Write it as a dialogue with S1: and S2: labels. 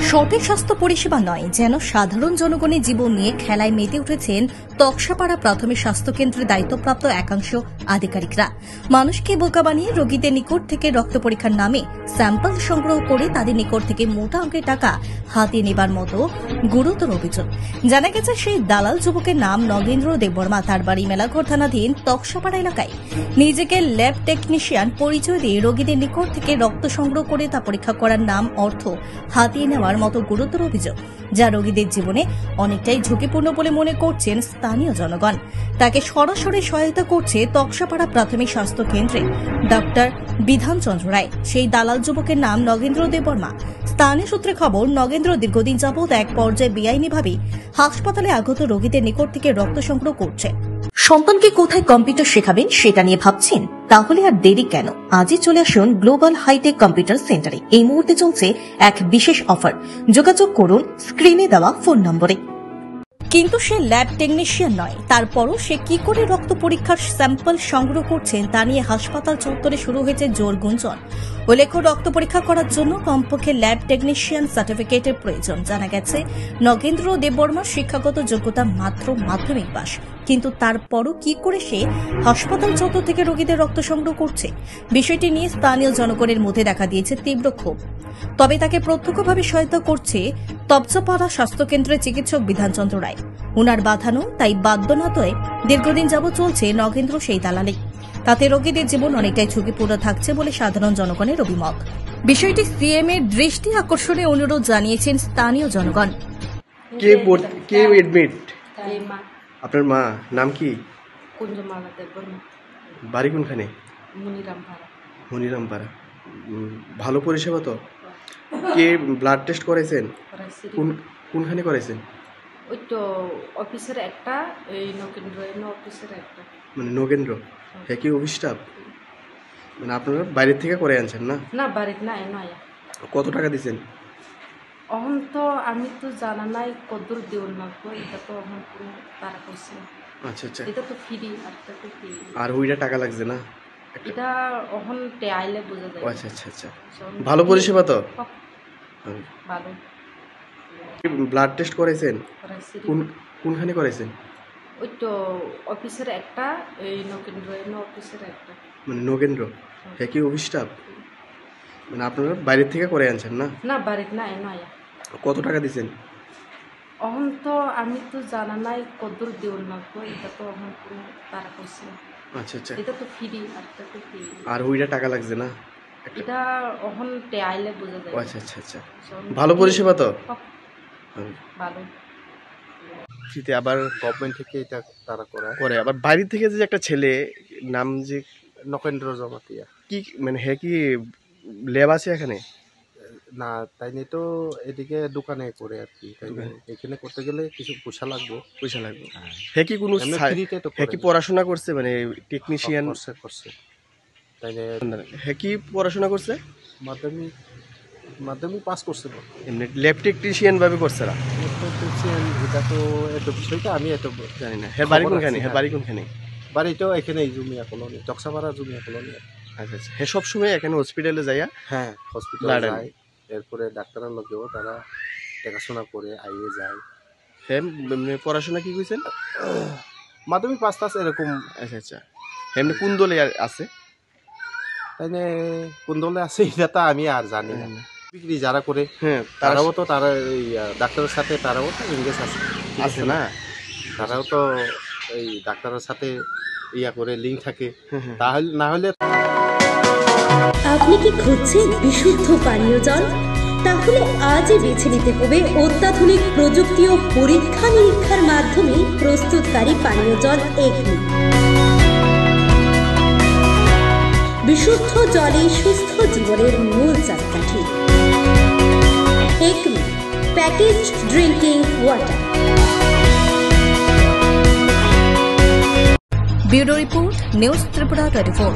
S1: সঠিক স্বাস্থ্য পরিষেবা নয়, যেন সাধারণ জনগণের জীবন নিয়ে খেলায় মেতে উঠেছেন তক্সাপাড়া প্রাথমিক স্বাস্থ্যকেন্দ্রের দায়িত্বপ্রাপ্ত একাংশ আধিকারিকরা। মানুষকে বোকা বানিয়ে রোগীদের নিকট থেকে রক্ত পরীক্ষার নামে স্যাম্পল সংগ্রহ করে তাদের নিকট থেকে মোটা অঙ্কের টাকা হাতিয়ে নেবার মতো গুরুতর অভিযোগ। জানা গেছে, সেই দালাল যুবকের নাম নগেন্দ্র দেববর্মা। তার বাড়ি মেলাঘর থানাধীন তক্সাপাড়া এলাকায়। নিজেকে ল্যাব টেকনিশিয়ান পরিচয় দিয়ে রোগীদের নিকট থেকে রক্ত সংগ্রহ করে তা পরীক্ষা করার নাম অর্থ হাতিয়ে নেওয়ার মতো গুরুতর অভিযোগ, যা রোগীদের জীবনে অনেকটাই ঝুঁকিপূর্ণ বলে মনে করছেন স্থানীয় জনগণ। তাকে সরাসরি সহায়তা করছে তক্সাপাড়া প্রাথমিক স্বাস্থ্য কেন্দ্রে ডাক্তার বিধানচন্দ্র রায়। সেই দালাল যুবকের নাম নগেন্দ্র দেববর্মা। স্থানীয় সূত্রে খবর, নগেন্দ্র দীর্ঘদিন যাবৎ এক পর্যায়ে বেআইনিভাবে হাসপাতালে আগত রোগীদের নিকট থেকে রক্ত সংগ্রহ করছে। সন্তানকে কোথায় কম্পিউটার শেখাবেন সেটা নিয়ে ভাবছেন? তাহলে আর দেরি কেন? আজই চলে আসুন গ্লোবাল হাইটেক কম্পিউটার সেন্টারে। এই মুহূর্তে চলছে এক বিশেষ অফার। যোগাযোগ করুন স্ক্রিনে দেওয়া ফোন নম্বরে। কিন্তু সে ল্যাব টেকনিশিয়ান নয়, তারপরও সে কি করে রক্ত পরীক্ষার স্যাম্পল সংগ্রহ করছেন তা নিয়ে হাসপাতাল চত্বরে শুরু হয়েছে জোর গুঞ্জন। উল্লেখ্য, রক্ত পরীক্ষা করার জন্য কমপক্ষে ল্যাব টেকনিশিয়ান সার্টিফিকেটের প্রয়োজন। জানা গেছে, নগেন্দ্র দেববর্মার শিক্ষাগত যোগ্যতা মাত্র মাধ্যমিক পাস। কিন্তু তারপরও কি করে সে হাসপাতাল চত্বর থেকে রোগীদের রক্ত সংগ্রহ করছে? বিষয়টি নিয়ে স্থানীয় জনগণের মধ্যে দেখা দিয়েছে তীব্র ক্ষোভ। তবে তাকে প্রত্যক্ষভাবে সহায়তা করছে তক্সাপাড়া স্বাস্থ্যকেন্দ্রের চিকিৎসক বিধানচন্দ্র রায়। উনার বাঁধানো তাই বাদ্যনাতয়ে দীর্ঘদিন যাবৎ চলছে নগেন্দ্র সেই দালালি। তাতে রোগীদের জীবন অনেকটাই ঝুঁকিপূর্ণ থাকছে বলে সাধারণ জনগণের অভিমত। বিষয়টি সিএম এর দৃষ্টি আকর্ষণে অনুরোধ জানিয়েছেন স্থানীয় জনগণ।
S2: কে এডমিট? আপনার মা নাম কি?
S3: কুঞ্জমালা দেববর্মা।
S2: বাড়ি কোনখানে?
S3: মনিরামপাড়া।
S2: ভালো পরিষেবা তো? কে ব্লাড টেস্ট করেছেন? কোনখানে করেছেন?
S3: ওই তো অফিসের একটা, এই নগেন্দ্র অফিসের একটা।
S2: মানে নগেন্দ্র হ্যাঁ কি অফিস স্টাফ? মানে আপনারা বাইরের থেকে করে আনছেন না?
S3: না, বাড়ির না, নয়।
S2: কত টাকা দিয়েছেন?
S3: অহন তো আমি তো জানা নাই কদ্দুর দেউল লাগবো, এটা তো অহন কোনো তারা করছে।
S2: আচ্ছা আচ্ছা,
S3: এটা তো ফ্রি, আর এটা তো ফ্রি।
S2: আর ওইটা টাকা লাগছে না?
S3: এটা অহন টে আইলে বোঝা যায়।
S2: আচ্ছা আচ্ছা আচ্ছা, ভালো পরিষেবা তো?
S3: ভালো।
S2: ব্লাড টেস্ট করেছেন? কোনখানে করেছেন?
S3: ওই তো অফিসের একটা, এই নগেন্দ্র অফিসের একটা।
S2: মানে নগেন্দ্র হ্যাঁ কি অফিস স্টাফ? মানে আপনারা বাইরের থেকে করে আনছেন না?
S3: না, বাড়ির না, নয়।
S2: কত টাকা দিয়েছেন?
S3: অহন তো আমি তো জানা নাই কদ্দুর দেউল লাগবো, এটা তো অহন কোনো তারা করছে।
S2: আচ্ছা আচ্ছা,
S3: এটা তো ফ্রি, আর এটা তো ফ্রি।
S2: আর ওইটা টাকা লাগছে না?
S3: এটা অহন টে আইলে বোঝা যায়।
S2: আচ্ছা আচ্ছা আচ্ছা, ভালো পরিষেবা তো?
S3: ভালো।
S2: আবার
S4: গভর্নমেন্ট থেকে এটা তারা
S2: করে আবার বাইরে থেকে যে একটা ছেলে নাম যে
S4: নগেন্দ্র জমাতিয়া
S2: কি, মানে হ্যাঁ কি ল্যাব আছে এখানে?
S4: না, তাই নিয়ে তো এদিকে দোকানে করে আর কি। এখানে করতে গেলে কিছু পয়সা লাগবে।
S2: হ্যাঁ কি কোনো হ্যাঁ কি পড়াশোনা করছে? মানে টেকনিশিয়ান
S4: করছে তাই নিয়ে
S2: হ্যাঁ কি পড়াশোনা করছে?
S4: মাধ্যমিক পাস করছে।
S2: এমনি ল্যাব টেকনিশিয়ান ভাবে করছে না?
S4: এটা তো এত বিষয়টা আমি এত
S2: জানি না। হ্যাঁ বাড়ি কোনখানে?
S4: বাড়ি তো এখানে জুমিয়া কলোনি, তক্সাপাড়া জুমিয়া কলোনি।
S2: আচ্ছা আচ্ছা, হ্যাঁ সবসময় এখানে হসপিটালে যাইয়া?
S4: হ্যাঁ, হসপিটালে যায়। এরপরে ডাক্তারের লোকেও তারা দেখাশোনা করে আইয়ে যায়।
S2: হ্যাঁ পড়াশোনা কি কইছেন?
S4: মাধ্যমিক পাস টাস এরকম।
S2: আচ্ছা আচ্ছা, এমনি কোন দলে আছে?
S4: তাই কোন দলে আছে এটা তো আমি আর জানি না। বিক্রি যারা করে
S2: হ্যাঁ
S4: তারাও তো তারা এই ডাক্তারের সাথে তারাও তো ইংরেজ আছে
S2: না?
S4: তারাও তো এই ডাক্তারের সাথে ইয়া করে লিঙ্ক থাকে। তাহলে না হলে
S5: আপনি কি খুঁজছেন বিশুদ্ধ পানীয় জল? তাহলে আজই বেছে নিতে হবে অত্যাধুনিক প্রযুক্তি ও পরীক্ষা নিরীক্ষার মাধ্যমে প্রস্তুতকারী পানীয় জল একমি। বিশুদ্ধ জলে সুস্থ জীবনের মূল চাকাঠি। Acme package drinking water.
S1: Bureau report, news Tripura 24।